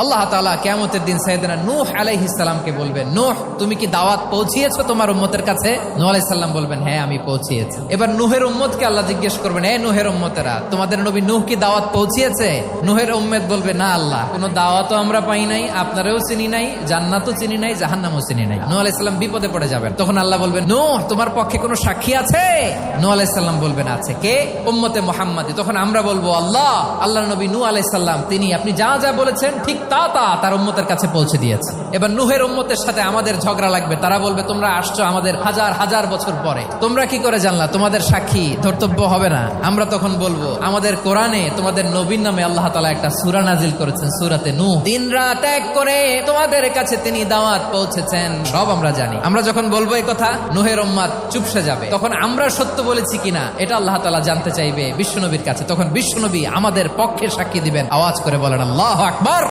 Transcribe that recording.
আল্লাহ তাআলা কিয়ামতের দিন সাইয়েদনা নূহ আলাইহিস সালামকে বলবেন, নূহ তুমি কি দাওয়াত পৌঁছিয়েছো তোমার উম্মতের কাছে? নূহ আলাইহিস সালাম বলবেন, হ্যাঁ আমি পৌঁছিয়েছি। এবার নূহের উম্মতকে আল্লাহ জিজ্ঞেস করবেন, হে নূহের উম্মতেরা, তোমাদের নবী নূহ কি দাওয়াত পৌঁছিয়েছে? নূহের উম্মত বলবে, না আল্লাহ, কোনো দাওয়াতও আমরা পাই নাই, আপনারাও চিনি নাই, জান্নাতও চিনি নাই, জাহান্নামও চিনি নাই। নূহ আলাইহিস সালাম বিপদে পড়ে যাবেন। তখন আল্লাহ বলবেন, নূহ তোমার পক্ষে কোনো সাক্ষী আছে? নূহ আলাইহিস সালাম বলবেন, আছে। কে? উম্মতে মুহাম্মাদি। তখন আমরা বলবো, আল্লাহর নবী নূহ আলাইহিস সালাম তিনি আপনি যা যা বলেছেন ঠিক তা তার উম্মতের কাছে পৌঁছে দিয়েছে। এবার নূহের উম্মতের সাথে আমাদের ঝগড়া লাগবে। তারা বলবে, তোমরা আসছো আমাদের হাজার হাজার বছর পরে, তোমরা কি করে জানলা? তোমাদের সাক্ষী ধর্তব্য হবে না? আমরা তখন বলবো, আমাদের কোরআনে তোমাদের নবীর নামে আল্লাহ তাআলা একটা সূরা নাজিল করেছেন, সূরাতে নূহ। দিন রাত এক করে তোমাদের কাছে তিনি দাওয়াত পৌঁছেছেন, সব আমরা জানি। আমরা যখন বলবো এই কথা, নূহের উম্মত চুপসে যাবে। তখন আমরা সত্য বলেছি কিনা এটা আল্লাহ তাআলা জানতে চাইবে বিশ্বনবীর কাছে। তখন বিশ্বনবী আমাদের পক্ষে সাক্ষী দিবেন। আওয়াজ করে বলেন আল্লাহু আকবার।